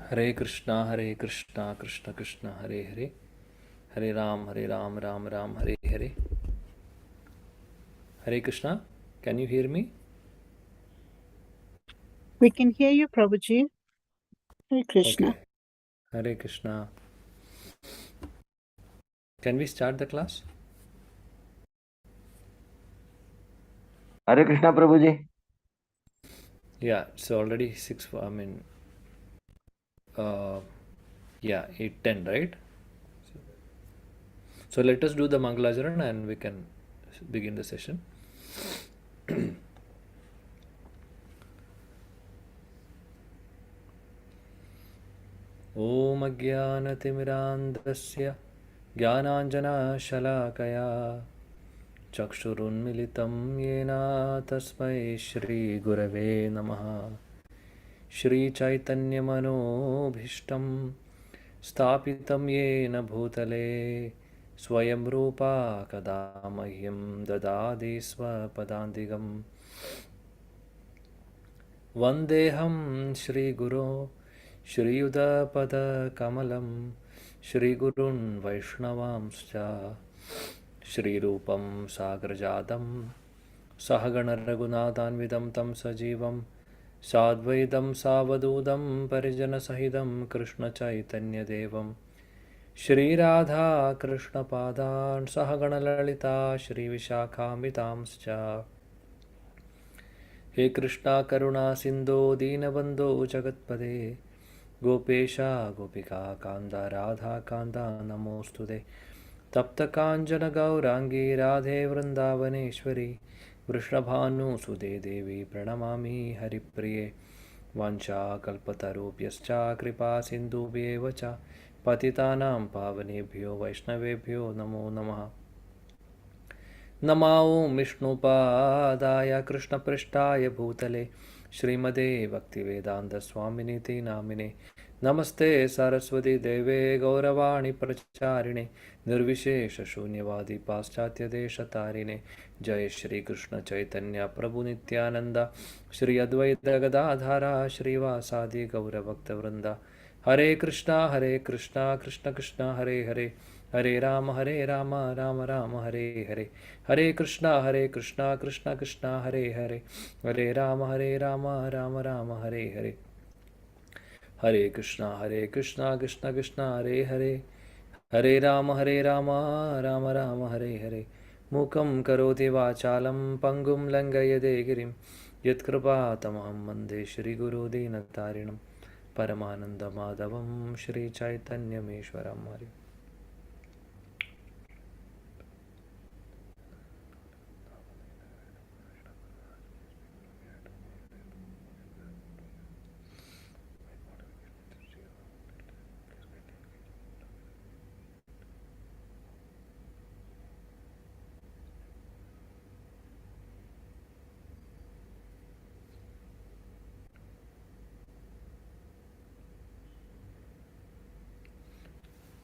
Hare Krishna, Krishna Krishna, Hare Hare, Hare Ram, Ram Ram, Hare Hare. Hare Krishna, can you hear me? We can hear you, Prabhuji. Hare Krishna. Okay. Hare Krishna. Can we start the class? Hare Krishna, Prabhuji. Yeah, it's already 6, yeah, 8:10, right? So let us do the Mangalacharan and we can begin the session. Om Ajnanatimirandasya Jnananjana-shalakaya Chakshurunmilitam Yena Tasmai Shri Gurave Namaha. Shri Chaitanya Manobhishtam Stapitam Yena Bhutale Swayam Rupa Kadamahyam Dadadi Swapadantigam Vandeham Shri Guru Shri Yudapada Kamalam Shri Gurun Vaishnavamscha Shri Rupam Sagrajadam Sahagana Raghunathanvidam Tam Sajivam Sadvaitam Savadudam Parijana Sahidam Krishna Chaitanya Devam Shri Radha Krishna Padan Sahagana Lalita Shri Vishakhambitamscha He Krishna Karuna Sindhu Dinabandhu Jagatpade Gopesha Gopika Kanda Radha Kanda Namostude Tapta Kanjana Gaurangi Radhe Vrindavaneshwari Vrishabhanu Sude Devi Pranamami Haripriye Vancha Kalpatarupyascha Kripa Sindhubhyeva cha Patitanam Pavanebhyo Vaishnavebhyo Namo Namaha Namao Vishnupadaya Krishna Prishtaya Bhutale Srimade Bhaktivedanta Swaminiti Namine Namaste Saraswati Deve Gauravani Pracharine Nirvishesha Shunyavadi Paschatya Deshatarine Jai Shri Krishna Chaitanya Prabhu Nityananda Shri Advaita Gadadhara Shri Vasadi Gaura Bhakta Vrinda Hare Krishna Krishna Krishna Hare Hare Hare Rama Rama Rama Hare Hare Hare Krishna Krishna Krishna Hare Hare Hare Rama Rama Rama Hare Hare Hare Krishna Krishna Krishna Hare Hare Hare Rama Rama Rama Hare Hare Mukam karoti vachalam pangum langayade girim Yatkripatamaham Vande Shri Guru Dinatarinam Paramananda Madhavam Shri Chaitanya Meshwaram Hari.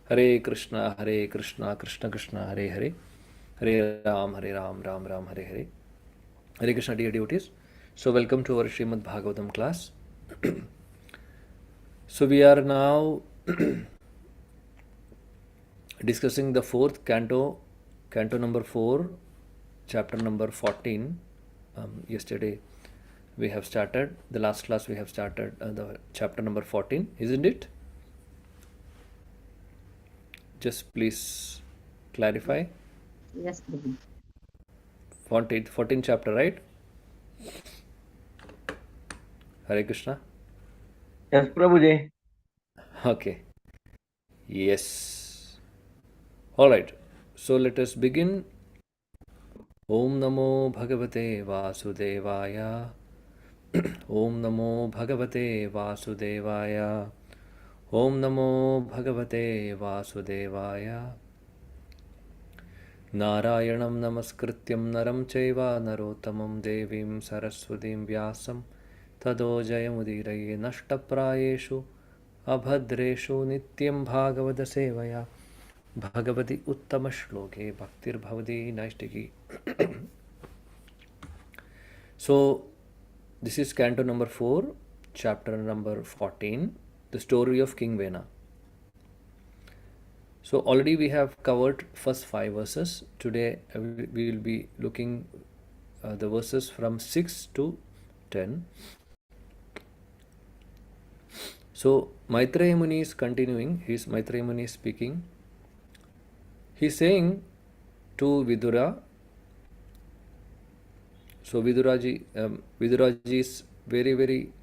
Hare Krishna Krishna Krishna Hare Hare Hare Ram Ram Ram Hare Hare. Hare Krishna, dear devotees. So welcome to our Srimad Bhagavatam class. So we are now discussing the fourth canto, canto number 4, chapter number 14. Yesterday we have started, the last class we have started the chapter number 14, isn't it? Just please clarify. Yes, Prabhu. 14 chapter, right? Hare Krishna. Yes, Prabhuji. Okay. Yes. All right. So let us begin. Om Namo Bhagavate Vasudevaya. Om Namo Bhagavate Vasudevaya. Om Namo Bhagavate Vasudevaya. Narayanam Namaskrityam Naram Chaiva Narottamam Devim Saraswatim Vyasam Tado Jayamudiraye Nashtaprayeshu Abhadreshu Nityam Bhagavata Sevaya Bhagavati Uttama Shloke Bhaktir Bhavati Naistiki. So, this is Canto number 4, chapter number 14, the story of King Vena. So, already we have covered first 5 verses. Today we will be looking the verses from 6 to 10. So, Maitreya Muni is continuing. Maitreya Muni is speaking. He is saying to Vidura. So Viduraji is very, very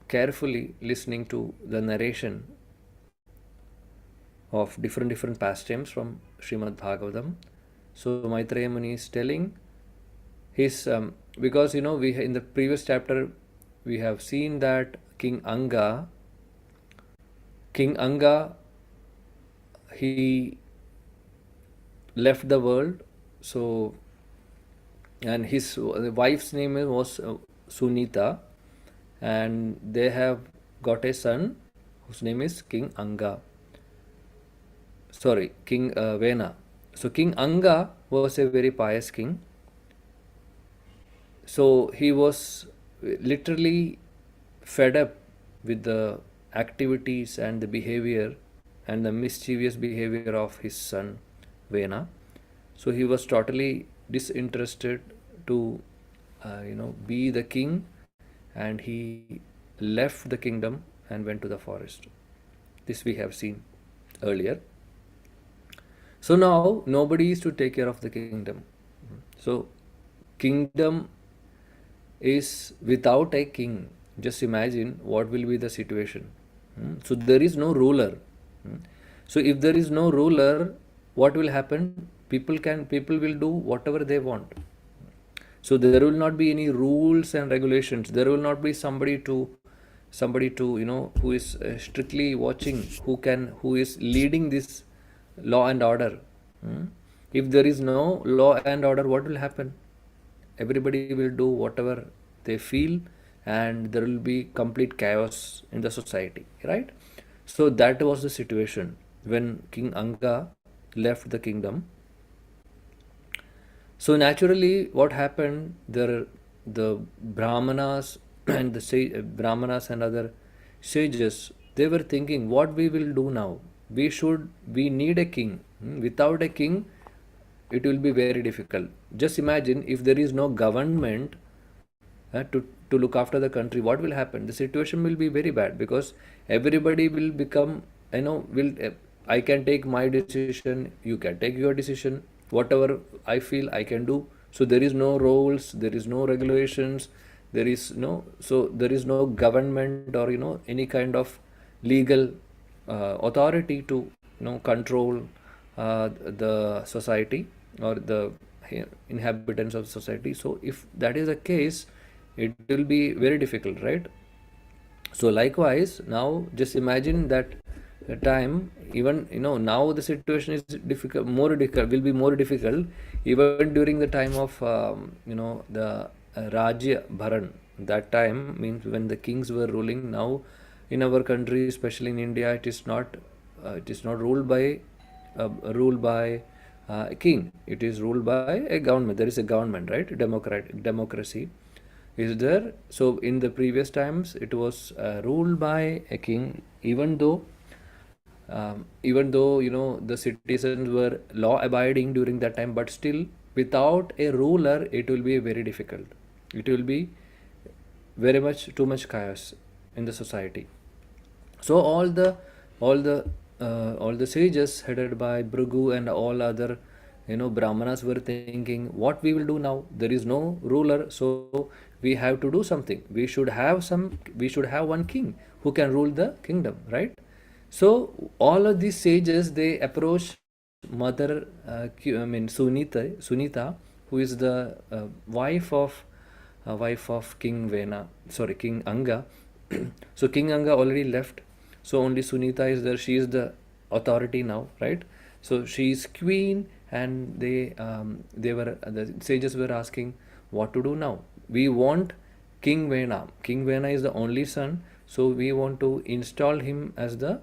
carefully listening to the narration of different pastimes from Srimad Bhagavatam. So Maitreya Muni is telling his because we in the previous chapter we have seen that King Anga, he left the world. So, and his wife's name was Sunita, and they have got a son whose name is King Anga. Sorry, King Vena. So King Anga was a very pious king. So he was literally fed up with the activities and the behavior and the mischievous behavior of his son Vena. So he was totally disinterested to be the king, and he left the kingdom and went to the forest. This we have seen earlier. So now nobody is to take care of the kingdom. So kingdom is without a king. Just imagine what will be the situation. So there is no ruler. So if there is no ruler, what will happen? People will do whatever they want. So there will not be any rules and regulations. There will not be somebody to who is strictly watching, who is leading this law and order. If there is no law and order, what will happen? Everybody will do whatever they feel, and there will be complete chaos in the society, right? So that was the situation when King Anga left the kingdom. So naturally, what happened? The Brahmanas and Brahmanas and other sages, they were thinking, what we will do now? We need a king. Without a king, it will be very difficult. Just imagine if there is no government to look after the country, what will happen? The situation will be very bad, because everybody will become, I can take my decision, you can take your decision, whatever I feel I can do. So there is no rules, there is no regulations, there is no government or any kind of legal authority to control the society or the inhabitants of society. So if that is the case, it will be very difficult, right? So likewise, now just imagine that time, even now the situation is will be more difficult, even during the time of the Rajya Bharan. That time means when the kings were ruling. Now in our country, especially in India, it is not ruled by a king. It is ruled by a government. There is a government, right? Democracy is there. So in the previous times, it was ruled by a king, even though the citizens were law abiding during that time, but still without a ruler, it will be very difficult. It will be very much too much chaos in the society. So all the sages headed by Bhrigu and all other brahmanas were thinking, what we will do now? There is no ruler, so we have to do something. We should have one king who can rule the kingdom, right? So all of these sages, they approach mother Sunita, who is the wife of King Vena, sorry, King Anga. So King Anga already left. So only Sunita is there. She is the authority now, right? So she is queen, and the sages were asking what to do now. We want King Vena. King Vena is the only son, so we want to install him as the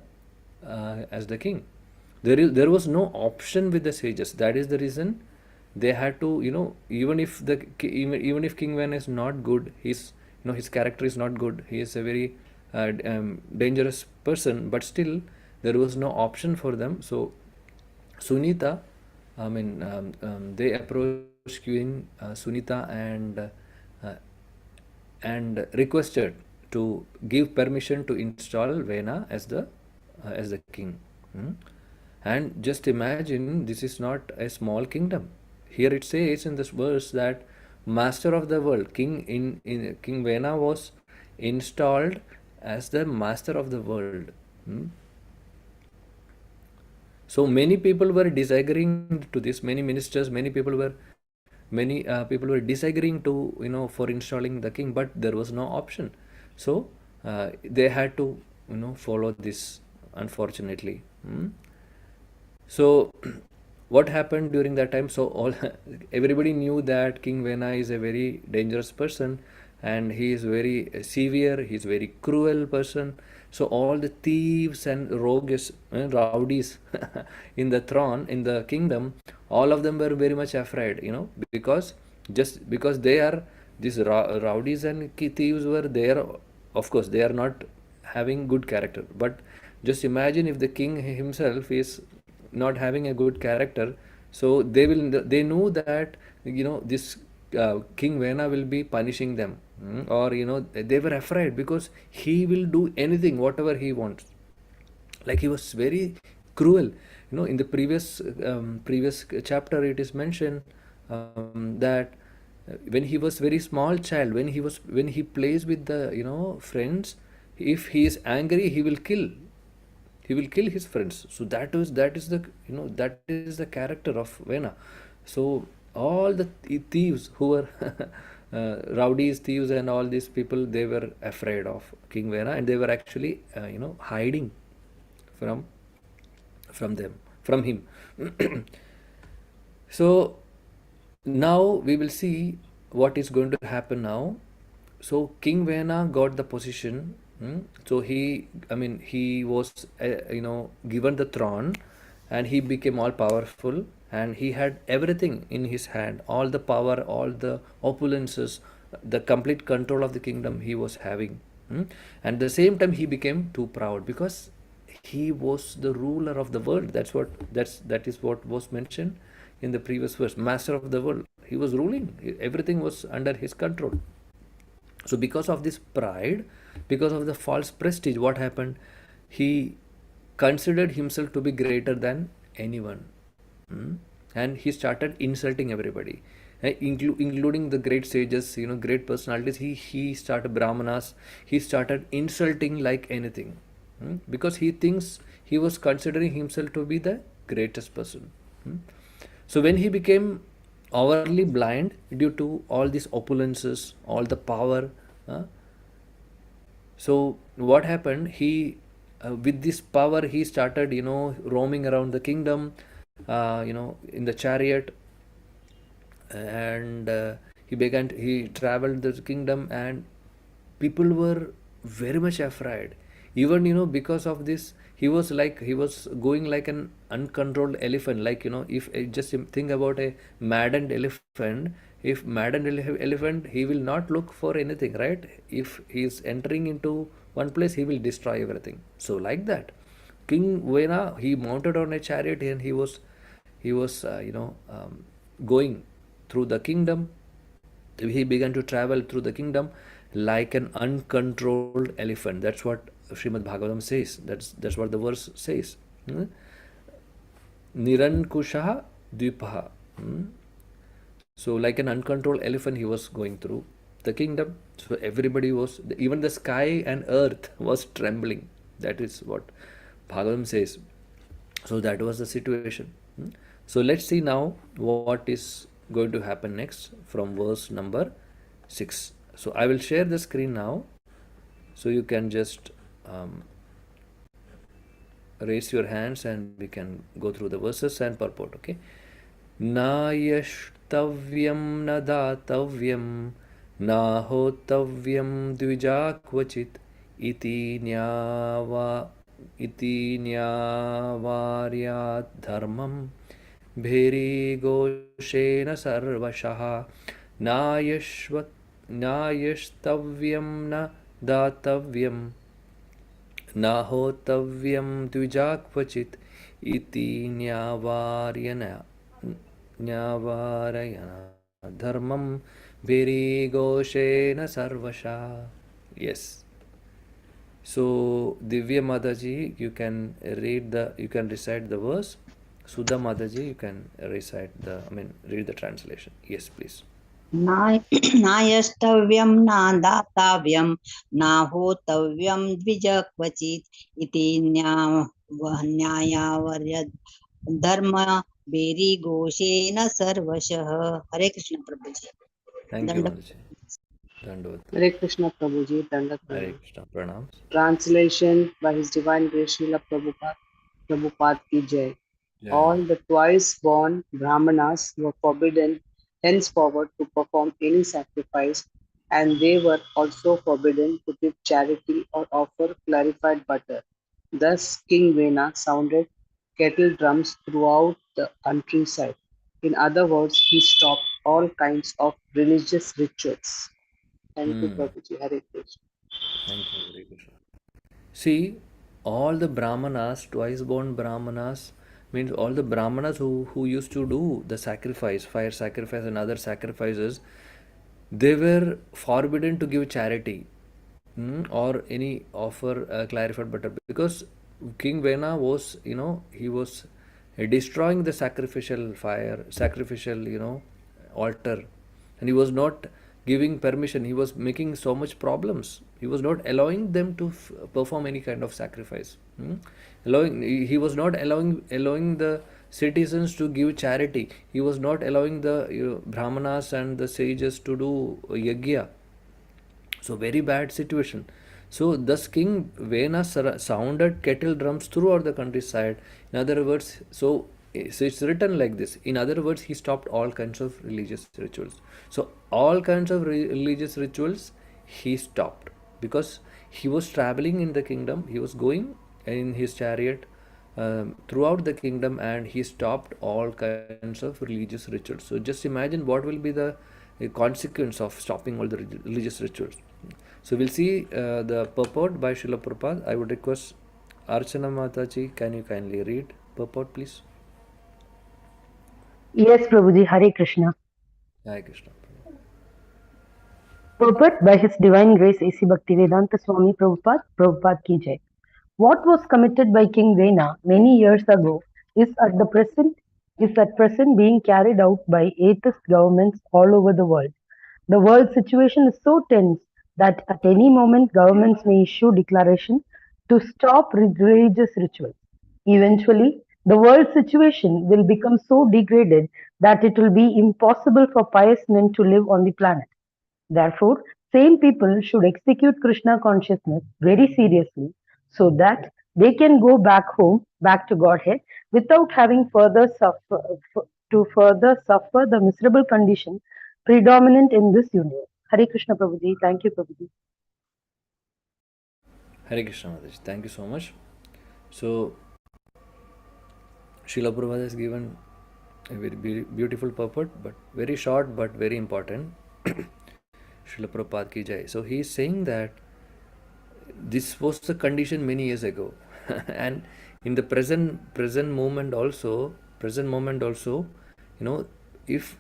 king. There was no option with the sages. That is the reason they had to, even if King Van is not good, his character is not good, he is a very dangerous person, but still there was no option for them. So Sunita, they approached Queen Sunita and requested to give permission to install Vena as the king. Hmm? And just imagine, this is not a small kingdom. Here it says in this verse that master of the world, in King Vena was installed as the master of the world. Hmm? So many people were disagreeing to this. Many people were disagreeing to, for installing the king, but there was no option. So they had to, follow this, unfortunately. Hmm? So what happened during that time? So everybody knew that King Vena is a very dangerous person, and he is very severe. He is very cruel person. So all the thieves and rowdies in the kingdom, all of them were very much afraid, because they are these rowdies and thieves were there. Of course, they are not having good character, but just imagine if the king himself is not having a good character. So they knew that this King Vena will be punishing them. Or they were afraid because he will do anything, whatever he wants. Like, he was very cruel. In the previous chapter it is mentioned that when he was very small child, when he plays with the friends, if he is angry, he will kill his friends. So that is the character of Vena. So all the thieves who were rowdies, thieves, and all these people, they were afraid of King Vena, and they were actually hiding from him. So now we will see what is going to happen now. So King Vena got the position. So he was given the throne, and he became all powerful, and he had everything in his hand, all the power, all the opulences, the complete control of the kingdom he was having. And at the same time he became too proud, because he was the ruler of the world. That is what was mentioned in the previous verse. Master of the world, he was ruling, everything was under his control. So because of this pride, because of the false prestige, what happened? He considered himself to be greater than anyone. And he started insulting everybody, including the great sages, great personalities. He started brahmanas. He started insulting like anything, because he thinks he was considering himself to be the greatest person. So when he became overly blind due to all these opulences, all the power, so what happened? He with this power, he started roaming around the kingdom, in the chariot, and he traveled the kingdom, and people were very much afraid. Even because of this, he was going like an uncontrolled elephant. Like, if just think about a maddened elephant. If maddened elephant, he will not look for anything, right? If he is entering into one place, he will destroy everything. So like that, King Vena, he mounted on a chariot, and he was going through the kingdom. He began to travel through the kingdom, like an uncontrolled elephant. That's what Srimad Bhagavatam says. That's what the verse says. Hmm? Nirankushaha Dvipaha. So, like an uncontrolled elephant, he was going through the kingdom. So, everybody was, even the sky and earth was trembling. That is what Bhagavatam says. So, that was the situation. So, let's see now what is going to happen next from verse number 6. So, I will share the screen now. So, you can just raise your hands and we can go through the verses and purport. Okay. नायष्टव्यं न दातव्यं नाहोतव्यं द्विजा क्वचित् इति न्यावार्यात् धर्मं भेरीघोषेण सर्वशः नायष्टव्यं न दातव्यं नाहोतव्यं द्विजा क्वचित् इति न्यावारयना dharmam bhirigoshena sarvasha. Yes. So Divya Mataji, you can recite the verse. Sudha Mataji, you can read the translation. Yes, please. नायष्टव्यं नादातव्यं नाहोतव्यं द्विज क्वचित् इति न्यायावर्य धर्म भेरीघोषेण सर्वशः. हरे कृष्ण प्रभुजी. Thank you, Mataji. Dandavat. Hare Krishna Prabhuji, Dandavat Hare Pranam. Krishna, pranams. Translation by His Divine Grace Srila Prabhupada ki Jai. Jai. All the twice born Brahmanas were forbidden henceforward to perform any sacrifice, and they were also forbidden to give charity or offer clarified butter. Thus King Vena sounded kettle drums throughout the countryside. In other words, he stopped all kinds of religious rituals. Thank you, Prabhuji. Hare Krishna. Thank you, Hare Krishna. See, all the Brahmanas, twice born Brahmanas, means all the Brahmanas who used to do the sacrifice, fire sacrifice and other sacrifices, they were forbidden to give charity or any offer clarified butter, because King Vena was, he was destroying the sacrificial fire, sacrificial, altar, and he was not giving permission. He was making so much problems. He was not allowing them to perform any kind of sacrifice. He was not allowing the citizens to give charity. He was not allowing the brahmanas and the sages to do yagya. So very bad situation. So thus King Vena sounded kettle drums throughout the countryside. In other words, so it's written like this. In other words, he stopped all kinds of religious rituals. So all kinds of religious rituals he stopped, because he was traveling in the kingdom. He was going in his chariot throughout the kingdom, and he stopped all kinds of religious rituals. So just imagine what will be the consequence of stopping all the religious rituals. So we'll see the purport by Srila Prabhupada. I would request Archana Mataji, can you kindly read purport, please? Yes, Prabhuji. Hare Krishna. Hare Krishna. Purport by His Divine Grace A.C. Bhaktivedanta Swami Prabhupada ki Jai. What was committed by King Vena many years ago is at present being carried out by atheist governments all over the world. The world situation is so tense that at any moment governments may issue declaration to stop religious rituals. Eventually, the world situation will become so degraded that it will be impossible for pious men to live on the planet. Therefore, sane people should execute Krishna consciousness very seriously so that they can go back home, back to Godhead, without having further suffer the miserable condition predominant in this universe. Hare Krishna Prabhuji. Thank you, Prabhuji. Hare Krishna Mataji. Thank you so much. So, Srila Prabhupada has given a very beautiful purport, but very short but very important. Srila Prabhupada ki Jai. So he is saying that this was the condition many years ago, and in the present moment also, if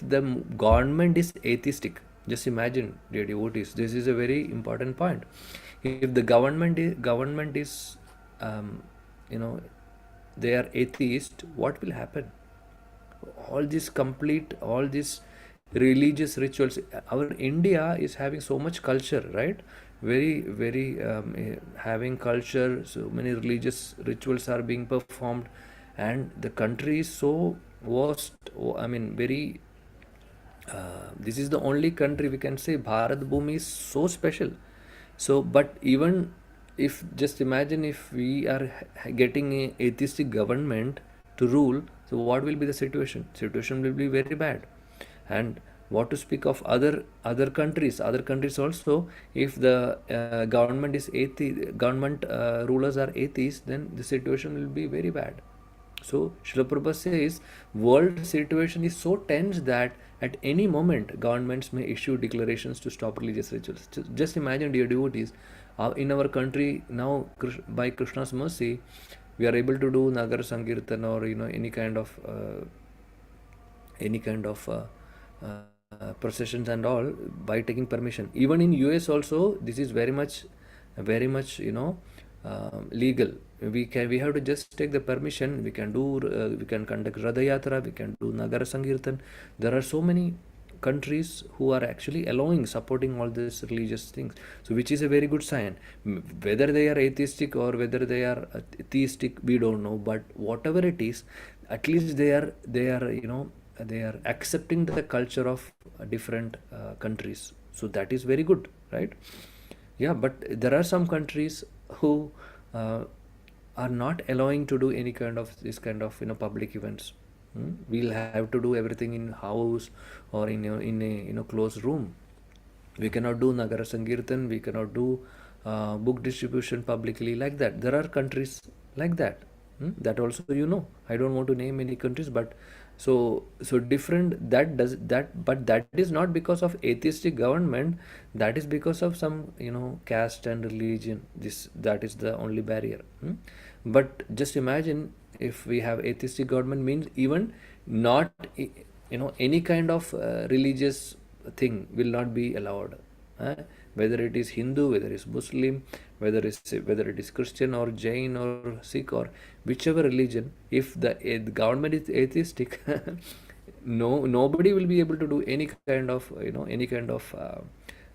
the government is atheistic, Just imagine, dear devotees, this is a very important point. If the government is you know, they are atheist, what will happen? All these religious rituals. Our India is having so much culture, right? Very having culture, so many religious rituals are being performed, and the country is so vast. I mean, very this is the only country we can say Bharat Bhumi is so special. So, but even if, just imagine if we are getting a atheistic government to rule, so what will be the situation? Situation will be very bad. And what to speak of other countries? Other countries also, if the government is government rulers are atheists, then the situation will be very bad. So Srila Prabhupada says world situation is so tense that at any moment governments may issue declarations to stop religious rituals. Just imagine, dear devotees, in our country now, by Krishna's mercy, we are able to do Nagar Sankirtan or any kind of processions and all by taking permission. Even in US also, this is very much legal. We have to just take the permission. We can conduct Radha Yatra, we can do Nagara Sankirtan. There are so many countries who are actually supporting all these religious things, so which is a very good sign. Whether they are atheistic or whether they are theistic, we don't know, but whatever it is, at least they are they are accepting the culture of different countries. So that is very good, right? Yeah, but there are some countries who are not allowing to do any kind of this kind of public events. We'll have to do everything in house or in a closed room. We cannot do Nagara Sankirtan, we cannot do book distribution publicly like that. There are countries like that. That also, I don't want to name any countries, but so different, but that is not because of atheistic government. That is because of some caste and religion. That is the only barrier. But just imagine if we have atheistic government, means even not any kind of religious thing will not be allowed. Whether it is Hindu, whether it is Muslim, whether it is Christian or Jain or Sikh or whichever religion, if the government is atheistic, nobody will be able to do any kind of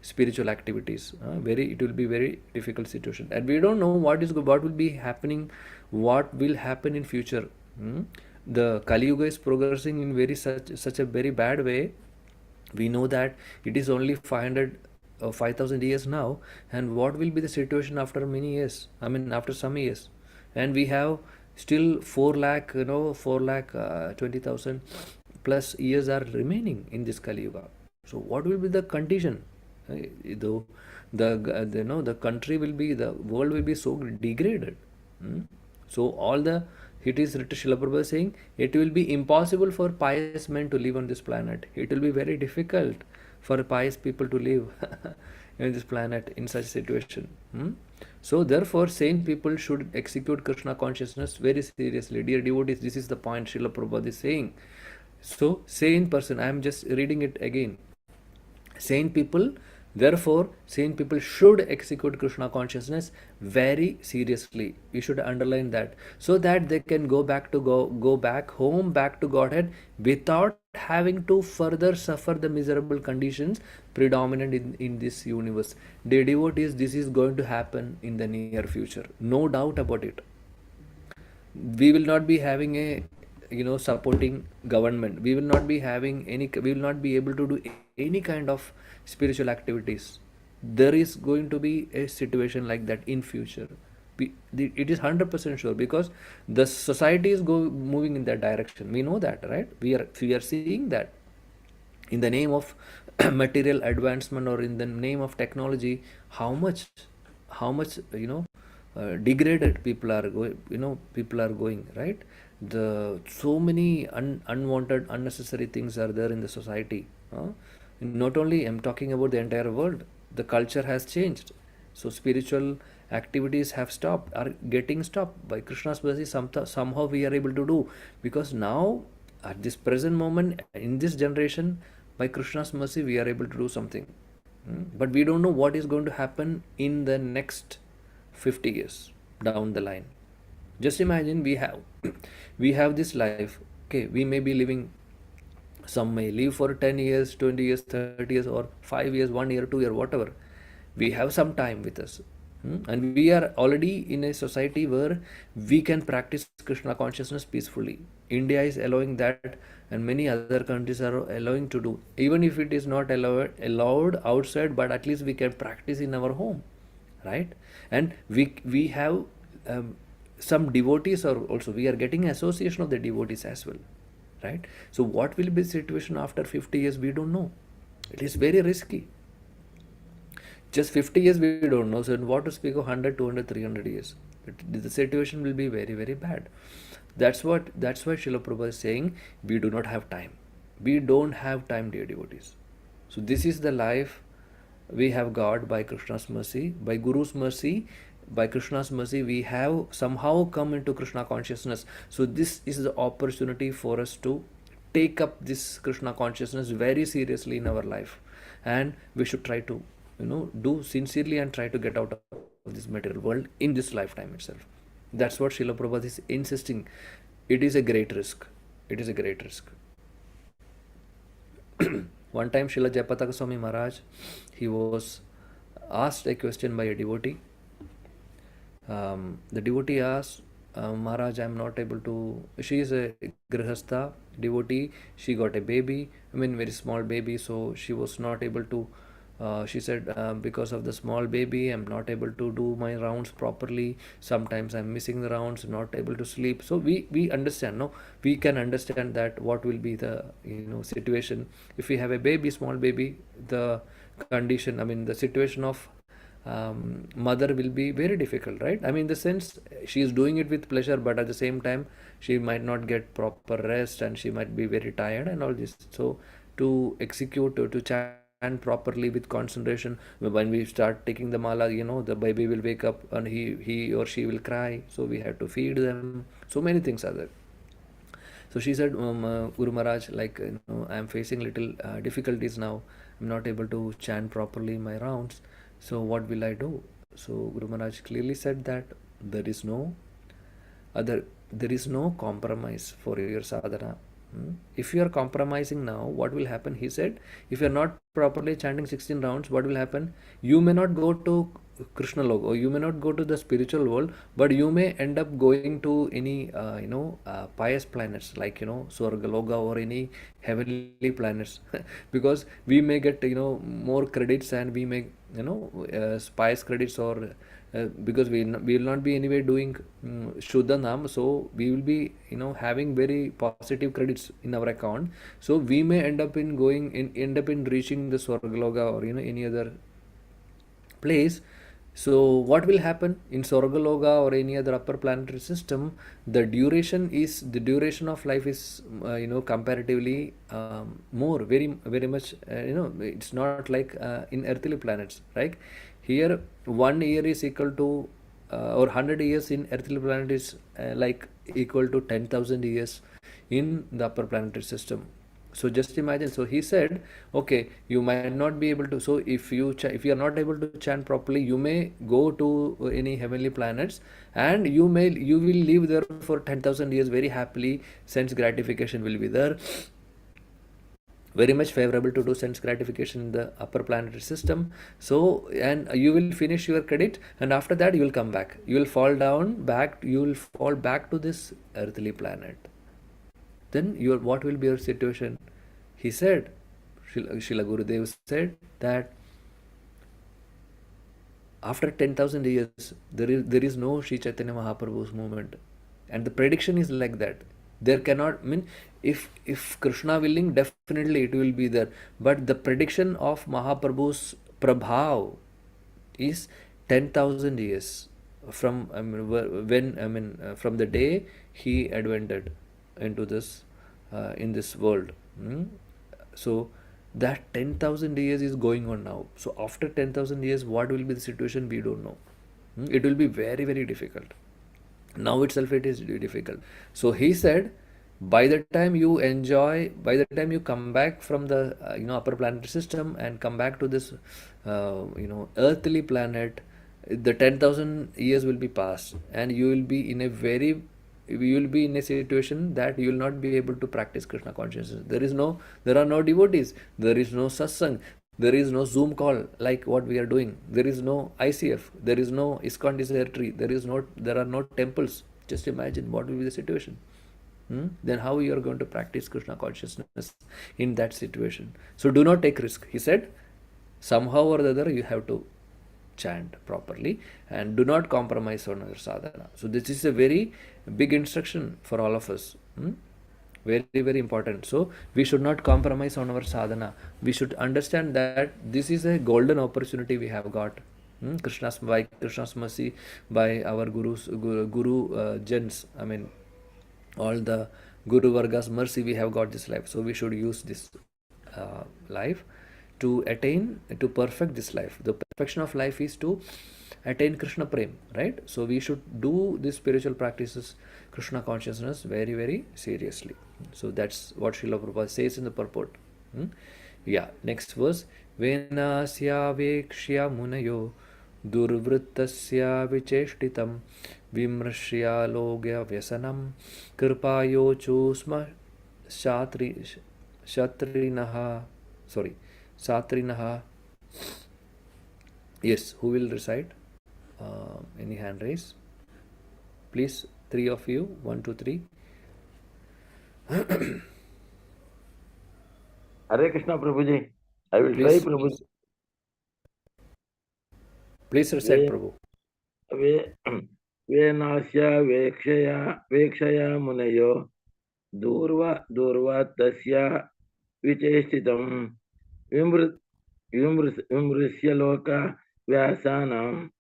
spiritual activities. It will be very difficult situation, and we don't know what will be happening, what will happen in future. The Kali Yuga is progressing in such a very bad way. We know that it is only 5,000 years now, and what will be the situation after many years? I mean, after some years, and we have still 4 lakh 20,000 plus years are remaining in this Kali Yuga. So what will be the condition? Though the country will be, the world will be so degraded. So it is written, Srila Prabhupada saying, it will be impossible for pious men to live on this planet. It will be very difficult for pious people to live in this planet in such situation. So therefore, sane people should execute Krishna consciousness very seriously. Dear devotees, this is the point Srila Prabhupada is saying. So sane person, I am just reading it again. Sane people should execute Krishna consciousness very seriously. You should underline that, so that they can go back home, back to Godhead, without having to further suffer the miserable conditions predominant in this universe. Dear devotees, this is going to happen in the near future, no doubt about it. We will not be having a supporting government. We will not be able to do any kind of spiritual activities. There is going to be a situation like that in future. It is 100% sure, because the society is moving in that direction. We know that, right? We are seeing that in the name of material advancement or in the name of technology, how much degraded people are going, right? So many unwanted, unnecessary things are there in the society. Not only I'm talking about the entire world, the culture has changed. So spiritual activities are getting stopped. By Krishna's mercy, somehow we are able to do, because now at this present moment in this generation, By Krishna's mercy, we are able to do something. But we don't know what is going to happen in the next 50 years down the line. Just imagine we have we have this life. Okay, we may be living, some may live for 10 years, 20 years, 30 years, or 5 years, 1 year, 2 year, whatever. We have some time with us. And we are already in a society where we can practice Krishna consciousness peacefully. India is allowing that, and many other countries are allowing to do. Even if it is not allowed outside, but at least we can practice in our home, right? And we have some devotees, or also we are getting association of the devotees as well, right? So what will be the situation after 50 years? We don't know. It is very risky. Just 50 years we don't know. So what to speak of 100, 200, 300 years? The situation will be very, very bad. That's why Srila Prabhupada is saying we do not have time. We don't have time, dear devotees. So this is the life we have got by Krishna's mercy, by Guru's mercy, by Krishna's mercy. We have somehow come into Krishna consciousness. So this is the opportunity for us to take up this Krishna consciousness very seriously in our life, and we should try to do sincerely and try to get out of this material world in this lifetime itself. That's what Srila Prabhupada is insisting. It is a great risk. It is a great risk. One time Srila Jayapataka Swami Maharaj, he was asked a question by a devotee. The devotee asked, Maharaj, I am not able to, she is a grihastha devotee, she got a baby, very small baby, so she was not able to, she said, because of the small baby, I'm not able to do my rounds properly. Sometimes I'm missing the rounds, not able to sleep. So we understand, no? We can understand that what will be the situation. If we have a baby, small baby, the condition, the situation of mother will be very difficult, right? In the sense, she is doing it with pleasure, but at the same time, she might not get proper rest and she might be very tired and all this. So to execute, to chant properly with concentration, when we start taking the mala, the baby will wake up and he or she will cry, so we have to feed them. So many things are there. So she said, Guru Maharaj, I am facing little difficulties now. I'm not able to chant properly my rounds. So what will I do? So Guru Maharaj clearly said that there is no compromise for your sadhana. If you are compromising now, what will happen? He said, if you are not properly chanting 16 rounds, what will happen? You may not go to Krishna Loka, or you may not go to the spiritual world, but you may end up going to any pious planets like Swarga Loka or any heavenly planets because we may get more credits, and we may pious credits, or because we will not be anyway doing Shuddha Nam, so we will be having very positive credits in our account. So we may end up in reaching the Swargaloka or any other place. So what will happen in Swargaloka or any other upper planetary system? The duration of life is comparatively more, very very much. It's not like in earthly planets, right? Here 1 year is equal to or 100 years in earthly planet is like equal to 10,000 years in the upper planetary system. So just imagine. So he said, okay, you might not be able to. So if you are not able to chant properly, you may go to any heavenly planets, and you will live there for 10,000 years very happily. Sense gratification will be there. Very much favorable to do sense gratification in the upper planetary system. So, and you will finish your credit, and after that you will come back. You will fall back to this earthly planet. Then what will be your situation? He said, Srila Gurudev said that after 10,000 years, there is no Sri Chaitanya Mahaprabhu's movement. And the prediction is like that. There cannot, if Krishna willing, definitely it will be there. But the prediction of Mahaprabhu's Prabhav is 10,000 years from from the day he advented into this in this world. So that 10,000 years is going on now. So after 10,000 years, what will be the situation? We don't know. It will be very very difficult. Now itself it is difficult. So he said, By the time you enjoy, by the time you come back from the upper planetary system and come back to this earthly planet, the 10,000 years will be passed, and you will be in a situation that you will not be able to practice Krishna consciousness. There are no devotees, there is no satsang, there is no Zoom call like what we are doing, there is no ICF, there is no ISKCON desire tree, there are no temples. Just imagine what will be the situation. Then how you are going to practice Krishna consciousness in that situation? So do not take risk. He said, somehow or the other you have to chant properly and do not compromise on your sadhana. So this is a very big instruction for all of us. Very, very important. So we should not compromise on our sadhana. We should understand that this is a golden opportunity we have got. Krishna's mercy, by our guru gens. I mean, all the Guru Varga's mercy, we have got this life. So we should use this life to perfect this life. The perfection of life is to attain Krishna Prem, right? So we should do these spiritual practices, Krishna consciousness, very, very seriously. So that's what Srila Prabhupada says in the purport. Yeah, next verse. Venasya vekshya munayo durvrittasya vicheshtitam vimrashya logya vyasanam kripayochu sma satrinaha. Yes, who will recite? Any hand raise? Please, three of you. 1, 2, 3. Hare Krishna Prabhuji. I will try, Please, Prabhuji. please recite, Prabhu. Venasya vekshaya munayo durva tasya vichestitam vimrusya loka vyasanam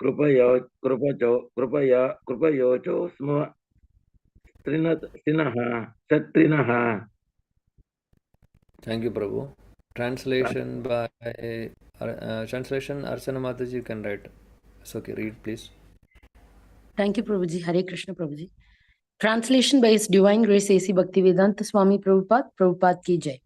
कृपयोचो स्म satrinaha. Thank you, Prabhu. Translation by translation Archana Mataji, you can write. It's okay, read please. Thank you, Prabhuji. Hare Krishna, Prabhuji. Translation by His Divine Grace A.C. Bhaktivedanta Swami Prabhupada ki jai.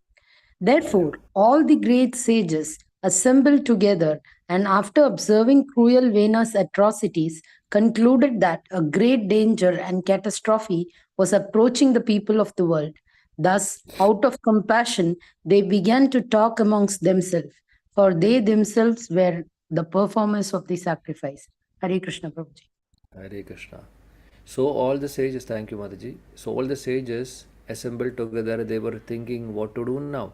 Therefore, all the great sages assembled together and after observing cruel Vena's atrocities, concluded that a great danger and catastrophe was approaching the people of the world. Thus, out of compassion, they began to talk amongst themselves, for they themselves were the performers of the sacrifice. Hare Krishna, Prabhuji. Hare Krishna. So all the sages, thank you Mataji. So all the sages assembled together, they were thinking what to do now.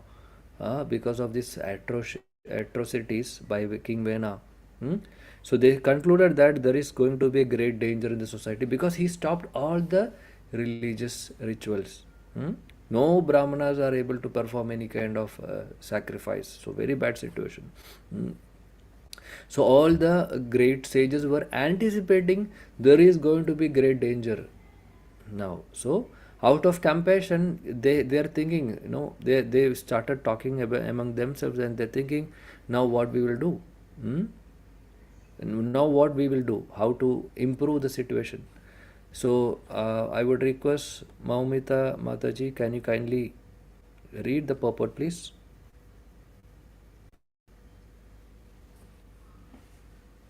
Because of these atrocities by King Vena. So they concluded that there is going to be a great danger in the society because he stopped all the religious rituals. No Brahmanas are able to perform any kind of sacrifice. So very bad situation. So all the great sages were anticipating there is going to be great danger now. So out of compassion, they are thinking, they started talking among themselves, and they're thinking, now what we will do? Now what we will do? How to improve the situation? So I would request Maumita Mataji, can you kindly read the purport, please?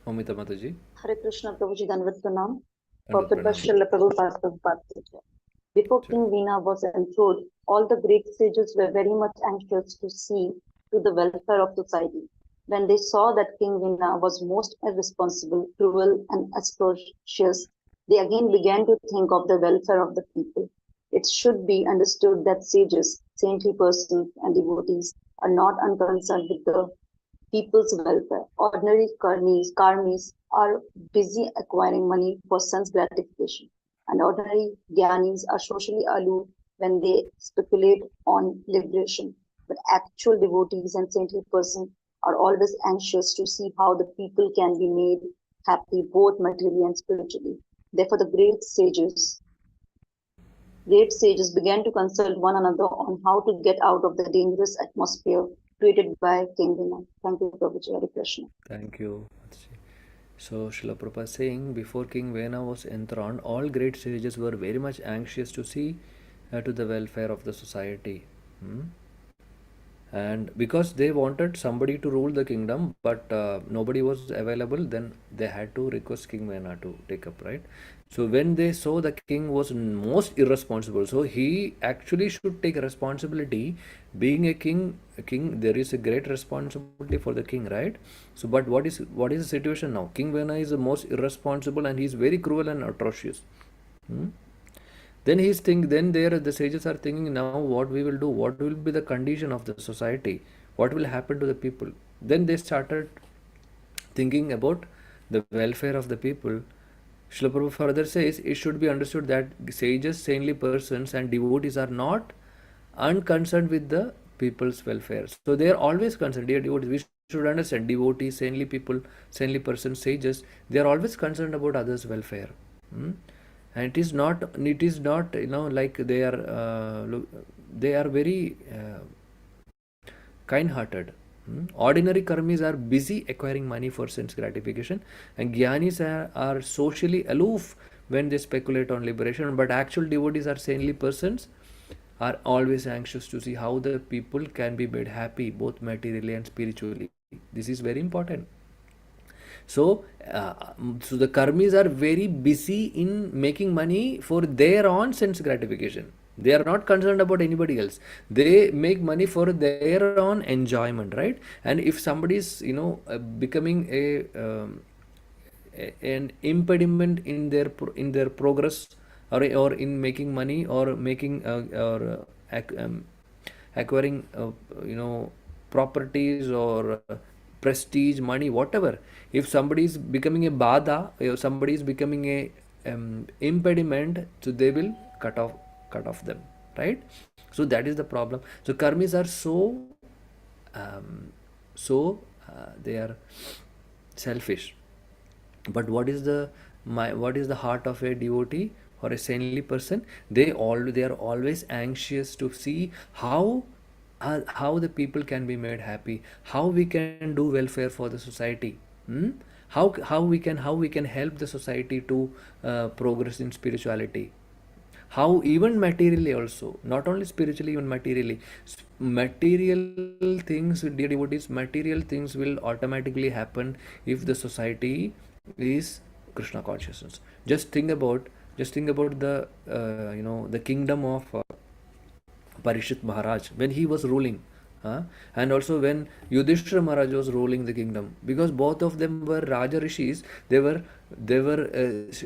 Maumita Mataji. Hare Krishna Prabhuji Danvat Pranam. Purport by Srila Prabhupada. Before King Veena was enthroned, all the great sages were very much anxious to see to the welfare of society. When they saw that King Veena was most irresponsible, cruel, and atrocious, they again began to think of the welfare of the people. It should be understood that sages, saintly persons, and devotees are not unconcerned with the people's welfare. Ordinary karmis are busy acquiring money for sense gratification, and ordinary jnanis are socially aloof when they speculate on liberation. But actual devotees and saintly persons are always anxious to see how the people can be made happy both materially and spiritually. Therefore, the great sages began to consult one another on how to get out of the dangerous atmosphere created by King Veena. Thank you, Prabhuji. Hare Krishna. Thank you. So Srila Prabhupada is saying, before King Vena was enthroned, all great sages were very much anxious to see to the welfare of the society. Hmm? And because they wanted somebody to rule the kingdom, but nobody was available, then they had to request King Vena to take up, right? So when they saw the king was most irresponsible, so he actually should take responsibility. Being a king, there is a great responsibility for the king, right? So, but what is the situation now? King Vena is the most irresponsible, and he is very cruel and atrocious. Hmm? Then there the sages are thinking, now what we will do, what will be the condition of the society, what will happen to the people. Then they started thinking about the welfare of the people. Srila Prabhupada further says it should be understood that sages, saintly persons, and devotees are not unconcerned with the people's welfare. So they are always concerned, dear devotees. We should understand devotees, saintly people, saintly persons, sages. They are always concerned about others' welfare. Hmm? And it is not like they are very kind-hearted. Ordinary karmis are busy acquiring money for sense gratification, and jnanis are socially aloof when they speculate on liberation. But actual devotees are saintly persons, are always anxious to see how the people can be made happy both materially and spiritually. This is very important. So, so the karmis are very busy in making money for their own sense gratification. They are not concerned about anybody else. They make money for their own enjoyment, right? And if somebody is, becoming an impediment in their progress, or in making money, or making or acquiring properties, or prestige, money, whatever. If somebody is becoming a bada, or somebody is becoming a impediment, so they will cut off them, right? So that is the problem. So karmis are they are selfish. But what is the heart of a devotee or a saintly person? They are always anxious to see how the people can be made happy, how we can do welfare for the society. Hmm? How we can help the society to progress in spirituality. How even materially also, not only spiritually, even materially. Material things, dear devotees, material things will automatically happen if the society is Krishna consciousness. Just think about the kingdom of Parishit Maharaj when he was ruling, and also when Yudhishthira Maharaj was ruling the kingdom, because both of them were Raja Rishis. They were devotees.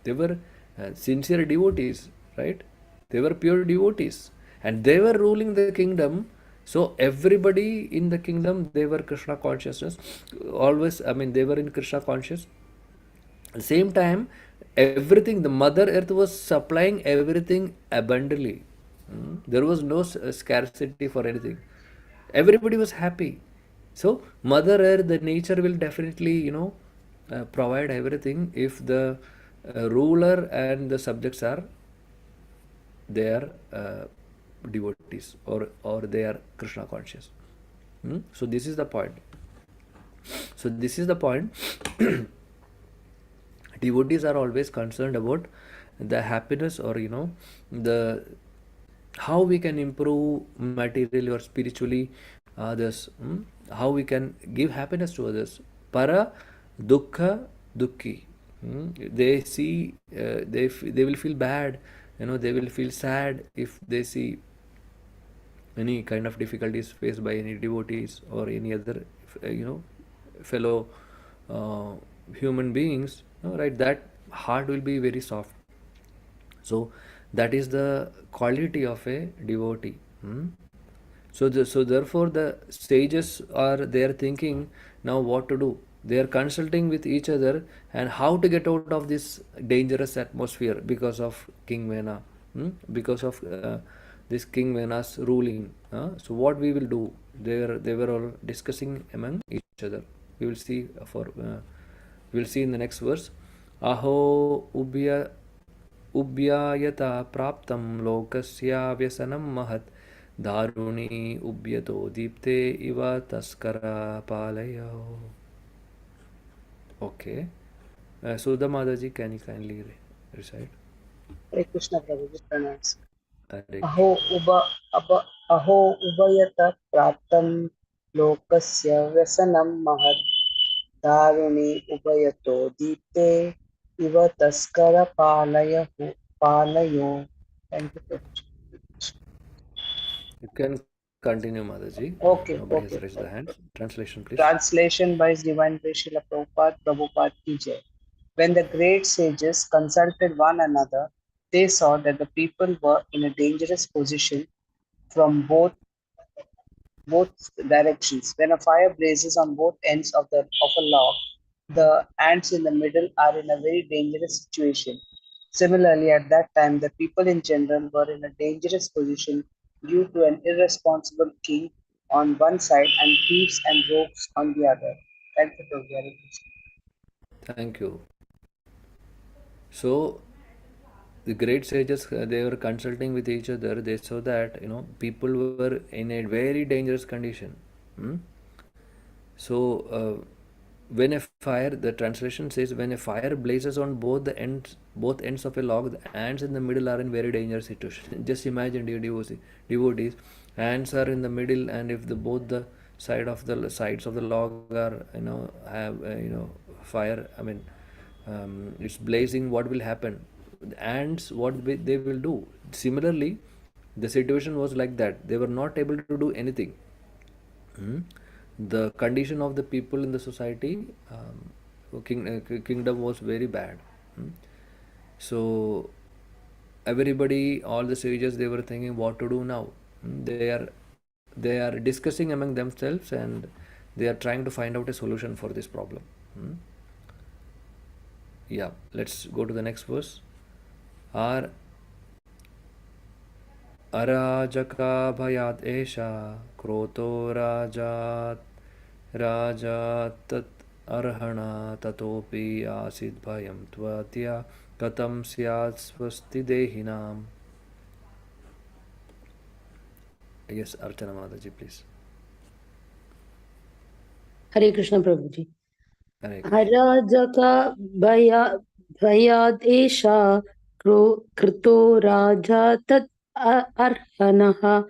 They were sincere devotees, right? They were pure devotees, and they were ruling the kingdom. So everybody in the kingdom, they were Krishna consciousness. Always, they were in Krishna conscious. At the same time, everything, the Mother Earth was supplying everything abundantly. There was no scarcity for anything. Everybody was happy. So Mother Earth, the nature will definitely, provide everything if the ruler and the subjects are their devotees, or they are Krishna conscious. So this is the point. Devotees are always concerned about the happiness, or the how we can improve materially or spiritually others. How we can give happiness to others. Para dukkha dukki. They see, they will feel bad, they will feel sad if they see any kind of difficulties faced by any devotees or any other fellow uh, human beings, right? That heart will be very soft. So that is the quality of a devotee. So therefore the sages are there thinking now what to do. They are consulting with each other and how to get out of this dangerous atmosphere because of King Vena, because of this King Vena's ruling. So what we will do? They were all discussing among each other. We will see in the next verse. Aho उभ्यायता प्राप्तं लोकस्य व्यसनं महत् दारुणी उभ्यतो दीप्ते इव तस्करा पालयो. Okay. Sudha Mataji, can you kindly recite? Hare Krishna Prabhuji pronounce. Hare अहो अहो उभयत प्राप्तं लोकस्य व्यसनं महत् दारुणि उभयतो दीप्ते इव पालयो. Thank you, Prabhuji. You can continue, Mataji. Okay, Nobody has okay. raised the hand. Translation, please. Translation by His Divine Grace Srila Prabhupada, Prabhupada ki Jai. When the great sages consulted one another, they saw that the people were in a dangerous position from both directions. When a fire blazes on both ends of a log, the ants in the middle are in a very dangerous situation. Similarly, at that time, the people in general were in a dangerous position due to an irresponsible king on one side and thieves and rogues on the other. Thank you, Prabhu. Hare Krishna. Thank you. So, the great sages, they were consulting with each other. They saw that, people were in a very dangerous condition. Hmm? So, when a fire, the translation says, when a fire blazes on both ends of a log, the ants in the middle are in very dangerous situation. Just imagine, dear devotees, ants are in the middle, and if both the sides of the log are, have, fire. I mean, it's blazing. What will happen? The ants, they will do. Similarly, the situation was like that. They were not able to do anything. Hmm? The condition of the people in the society, kingdom was very bad. Hmm? So everybody, all the sages, they were thinking what to do now. Hmm? They are discussing among themselves, and they are trying to find out a solution for this problem. Hmm? Yeah, let's go to the next verse. Our अराजकाभयात् एषा क्रोतो राजा तत् अर्हणा ततोऽपि आसीत् भयं त्वद्या कथं स्यात् स्वस्ति देहिनाम्. Yes, Archana Mataji, please. Hare Krishna Prabhuji. Hare Krishna. Arajaka bhayad esha krito raja tat arhanaha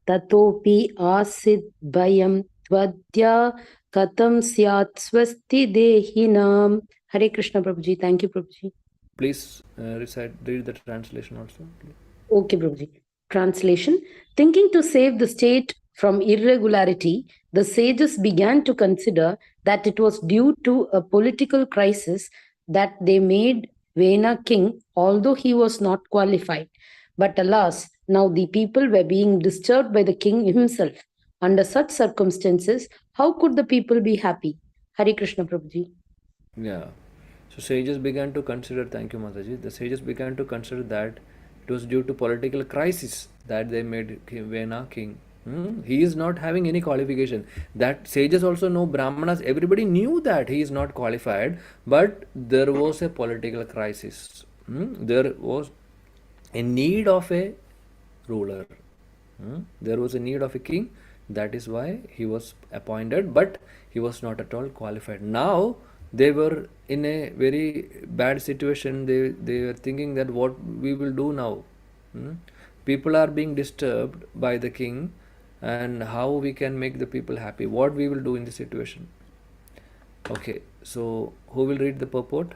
tatopi asid bhayam tvadya katam syat swasti dehinam. Hare Krishna Prabhuji. Thank you, Prabhuji. Please read the translation also. Please. Okay, Prabhuji. Translation. Thinking to save the state from irregularity, the sages began to consider that it was due to a political crisis that they made Vena king, although he was not qualified. But alas, now the people were being disturbed by the king himself. Under such circumstances, how could the people be happy? Hare Krishna Prabhuji. Yeah. So sages began to consider, thank you Mataji, the sages began to consider that it was due to political crisis that they made Vena king. He is not having any qualification. That sages also know, Brahmanas, everybody knew that he is not qualified, but there was a political crisis. There was a need of a ruler. There was a need of a king. That is why he was appointed, but he was not at all qualified. Now they were in a very bad situation. They were thinking that what we will do now. People are being disturbed by the king, and how we can make the people happy. What we will do in this situation. Okay, so who will read the purport?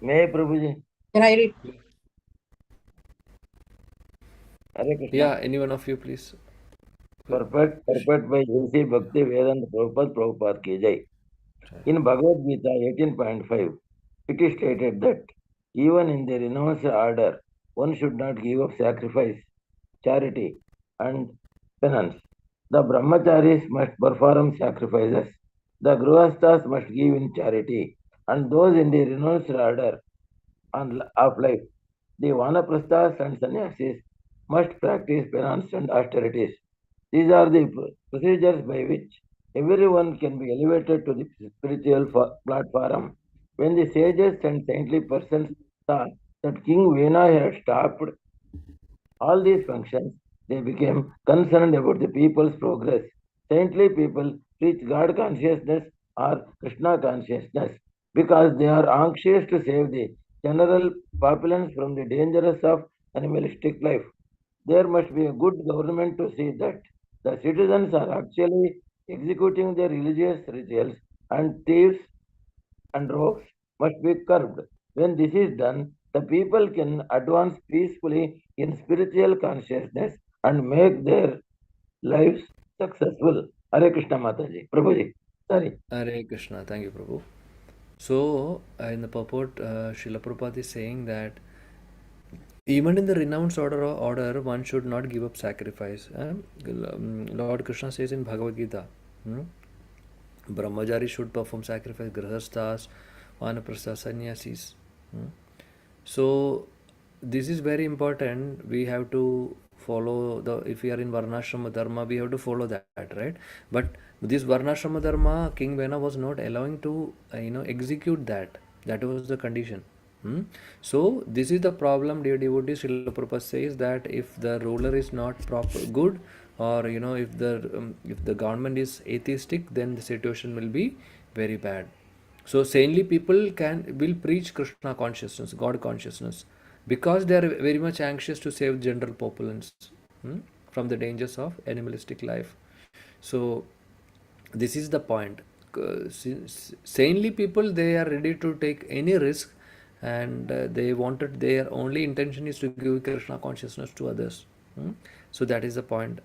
May Prabhuji. Can I read? Hare Krishna. Yeah, any one of you, please. Perfect by A.C. Bhakti Vedanta Prabhupada ki Jai. In Bhagavad Gita 18.5, it is stated that even in the renounced order, one should not give up sacrifice, charity, and penance. The brahmacharis must perform sacrifices, the grihasthas must give in charity, and those in the renounced order of life, the vanaprasthas and sannyasis, must practice penance and austerities. These are the procedures by which everyone can be elevated to the spiritual platform. When the sages and saintly persons saw that King Vena had stopped all these functions, they became concerned about the people's progress. Saintly people preach God consciousness or Krishna consciousness because they are anxious to save the general populace from the dangers of animalistic life. There must be a good government to see that the citizens are actually executing their religious rituals, and thieves and rogues must be curbed. When this is done, the people can advance peacefully in spiritual consciousness and make their lives successful. Hare Krishna Mataji. Prabhuji. Sorry. Hare Krishna. Thank you, Prabhu. So, in the purport, Srila Prabhupada is saying that even in the renounced order, one should not give up sacrifice. Lord Krishna says in Bhagavad Gita, Brahmachari should perform sacrifice, Grahasthas, Vanaprastha, Sannyasis. So, this is very important. We have to follow if we are in Varnashrama Dharma, we have to follow that, right? But this Varnashrama Dharma, King Vena was not allowing to, execute that. That was the condition. So this is the problem, dear devotees. Srila Prabhupada says that if the ruler is not good, or if the government is atheistic, then the situation will be very bad. So saintly people will preach Krishna consciousness, God consciousness, because they are very much anxious to save general populace from the dangers of animalistic life. So this is the point. Saintly people, they are ready to take any risk, and their only intention is to give Krishna consciousness to others. So that is the point.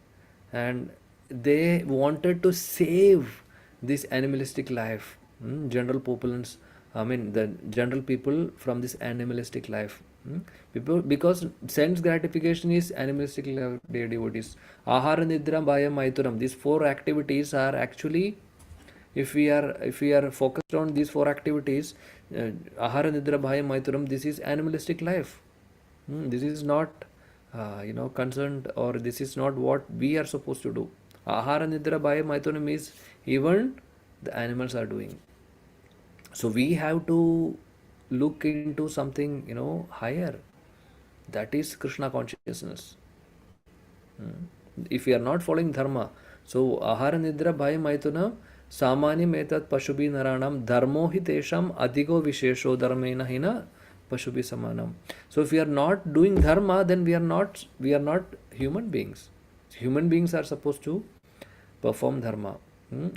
And they wanted to save this animalistic life, general populace, the general people from this animalistic life. People, because sense gratification is animalistic life, dear devotees. Ahara, Nidra, Bhaya, Maithuram. These four activities are actually, if we are focused on these four activities, Ahara, Nidra, Bhaya, Maithuram, this is animalistic life. This is not concerned, or this is not what we are supposed to do. Ahara, Nidra, Bhaya, Maithuram is even the animals are doing. So we have to look into something higher, that is Krishna consciousness. If we are not following dharma, so ahara nidra bhaya maituna samanyam etat pashubi naranam dharmo hi tesham adhigo vishesho dharmena hina pashubi samanam. So if we are not doing dharma, then we are not human beings. Human beings are supposed to perform dharma.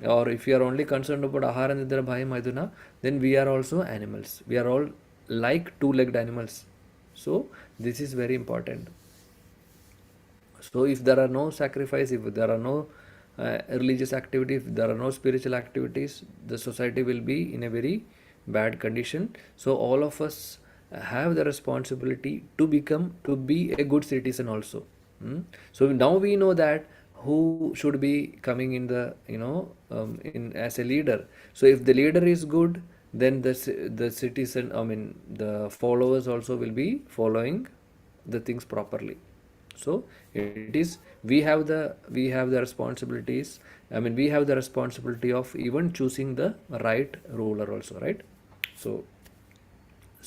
Or if you are only concerned about ahara nidra bhaya maituna, then we are also animals. We are all like two-legged animals. So this is very important. So if there are no sacrifice, if there are no religious activity, if there are no spiritual activities, the society will be in a very bad condition. So all of us have the responsibility to be a good citizen also. So now we know that who should be coming in the in as a leader. So if the leader is good, then the citizen, the followers also will be following the things properly. So it is, we have the responsibilities. We have the responsibility of even choosing the right ruler also, right? So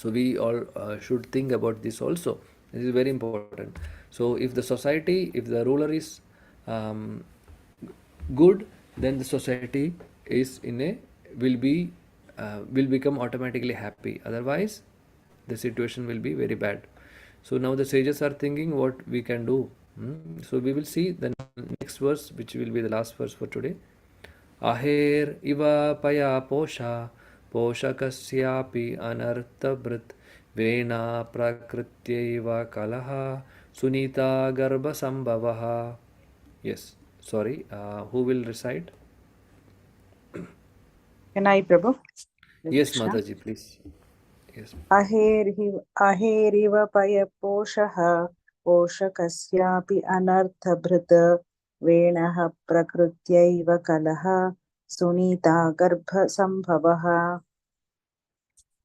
we all should think about this also. This is very important. So if the society, if the ruler is good, then the society is will become automatically happy. Otherwise the situation will be very bad. So now the sages are thinking what we can do. So we will see the next verse, which will be the last verse for today. Aher iva paya posha poshakasyapi anarthabrit vena prakrityaiva kalaha sunita garbha sambhavaha. Yes, sorry, who will recite? Can I, Prabhu? Yes, Mataji, please. Yes. अहेरिव पयपोषः पोषकस्यापि अनर्थभृत् वेणः प्रकृत्यैव कलः Sunita गर्भसम्भवः.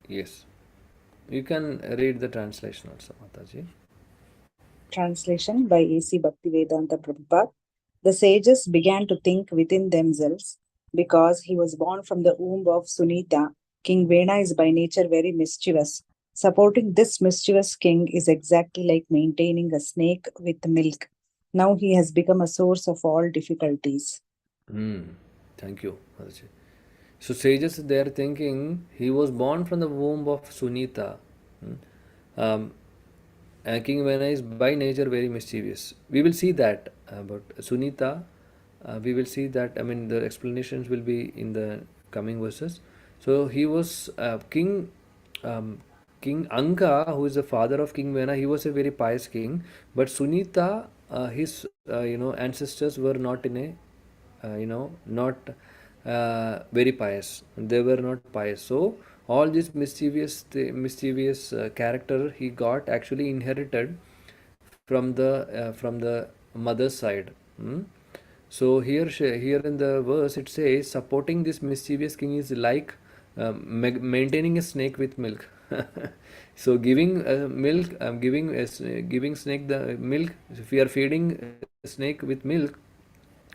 Yes. You can read the translation also, Mataji. Translation by A.C. Bhaktivedanta Prabhupada. The sages began to think within themselves, because he was born from the womb of Sunita, King Vena is by nature very mischievous. Supporting this mischievous king is exactly like maintaining a snake with milk. Now he has become a source of all difficulties. Thank you, Mataji. So sages, they are thinking he was born from the womb of Sunita. Um, King Vena is by nature very mischievous. We will see that about Sunita. We will see that. I mean, the explanations will be in the coming verses. So he was um, King Anka, who is the father of King Vena. He was a very pious king, but Sunita, his ancestors were not in a not very pious. They were not pious. So all this mischievous character he got actually inherited from the mother's side. Hmm? So here in the verse it says supporting this mischievous king is like maintaining a snake with milk. So giving milk, giving snake the milk. If we are feeding a snake with milk,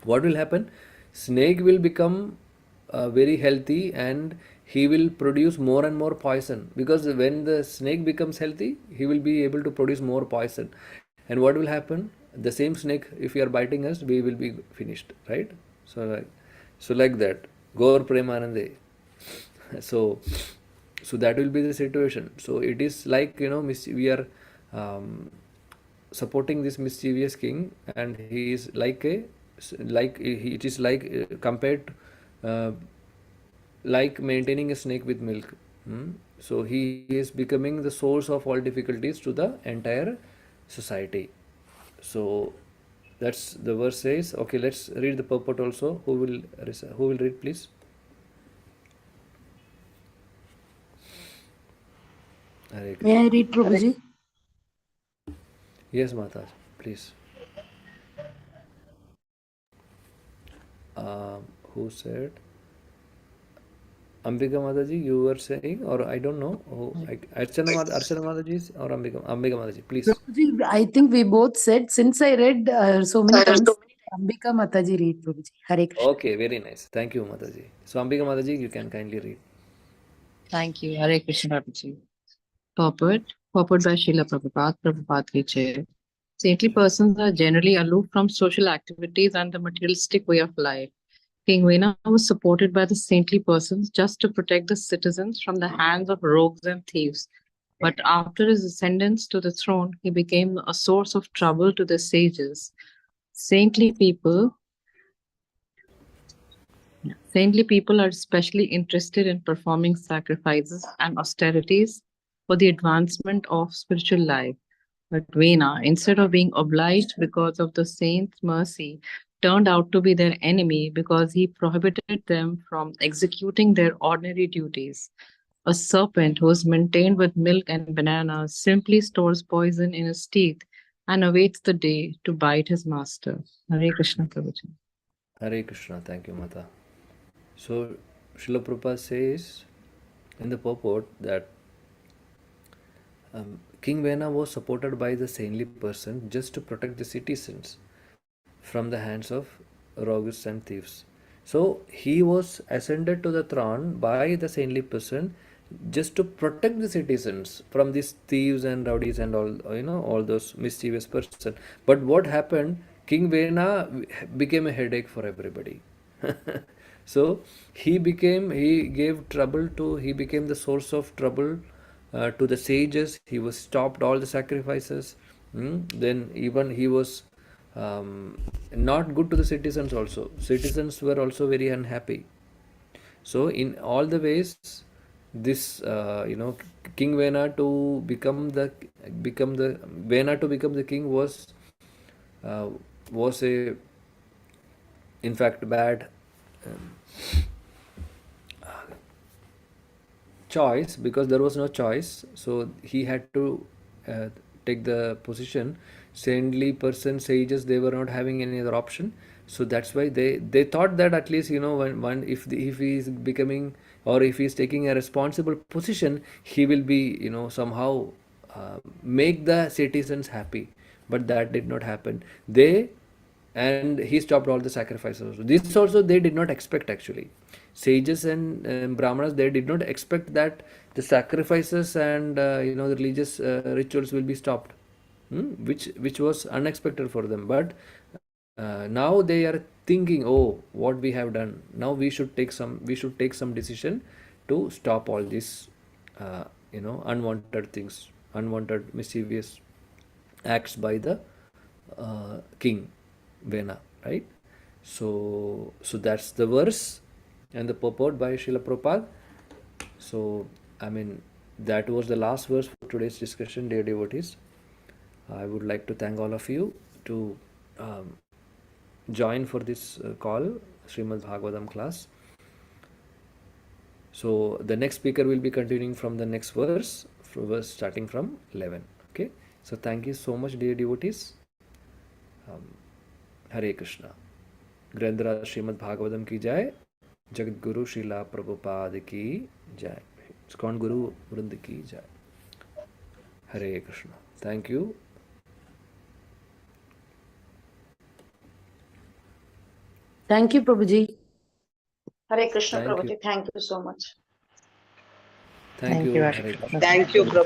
what will happen? Snake will become very healthy and he will produce more and more poison, because when the snake becomes healthy he will be able to produce more poison. And what will happen? The same snake, if you are biting us, we will be finished, right? So like that, Gaur Premanande. so so that will be the situation. So it is like, we are um, supporting this mischievous king, and he is like it is like compared like maintaining a snake with milk. So he is becoming the source of all difficulties to the entire society. So that's the verse says. Okay, let's read the purport also. Who will read, please? Hare May I Krishna. read, Prabhuji? Yes, Mata, please. Who said? Ambika Mataji, you were saying, or I don't know. Archana Mataji or Ambika Mataji, please. Prabhuji, I think we both said, since I read so many times, Ambika Mataji read, Prabhuji. Hare Krishna. Okay, very nice. Thank you, Mataji. So, Ambika Mataji, you can kindly read. Thank you. Hare Krishna, Prabhuji. Purport by Srila Prabhupada, Prabhupada ki jai. Saintly persons are generally aloof from social activities and the materialistic way of life. King Vena was supported by the saintly persons just to protect the citizens from the hands of rogues and thieves. But after his ascendance to the throne, he became a source of trouble to the sages. Saintly people are especially interested in performing sacrifices and austerities for the advancement of spiritual life. But Vena, instead of being obliged because of the saint's mercy, turned out to be their enemy because he prohibited them from executing their ordinary duties. A serpent who is maintained with milk and bananas simply stores poison in his teeth and awaits the day to bite his master. Hare Krishna, Prabhuji. Hare Krishna. Thank you, Mata. So, Srila Prabhupada says in the purport that King Vena was supported by the saintly person just to protect the citizens from the hands of rogues and thieves. So he was ascended to the throne by the saintly person just to protect the citizens from these thieves and rowdies and all those mischievous persons. But what happened? King Vena became a headache for everybody. So he became the source of trouble to the sages. He was stopped all the sacrifices. Then even he was not good to the citizens also. Citizens were also very unhappy. So in all the ways, this King Vena to become the king was a, in fact, bad choice, because there was no choice. So he had to take the position. Saintly person, sages, they were not having any other option. So that's why they thought that at least, if he is becoming, or if he is taking a responsible position, he will be, somehow make the citizens happy. But that did not happen. And he stopped all the sacrifices. This also they did not expect actually. Sages and Brahmanas, they did not expect that the sacrifices and the religious rituals will be stopped, which was unexpected for them. But now they are thinking, oh, what we have done, now we should take some decision to stop all these unwanted things, unwanted mischievous acts by the king Vena, right? So that's the verse and the purport by Srila Prabhupada. So I mean, that was the last verse for today's discussion, dear devotees. I would like to thank all of you to join for this call, Srimad Bhagavatam class. So the next speaker will be continuing from the next verse starting from 11. Okay. So thank you so much, dear devotees. Hare Krishna. Grandra Srimad Bhagavatam ki jai. Jagat Guru Srila Prabhupada ki jai. Iskon Guru Vrind ki jai. Hare Krishna. Thank you. Thank you, Prabhuji. Hare Krishna, Thank you. Prabhuji. Thank you so much. Thank you. Hare Krishna. Thank you, Prabhu.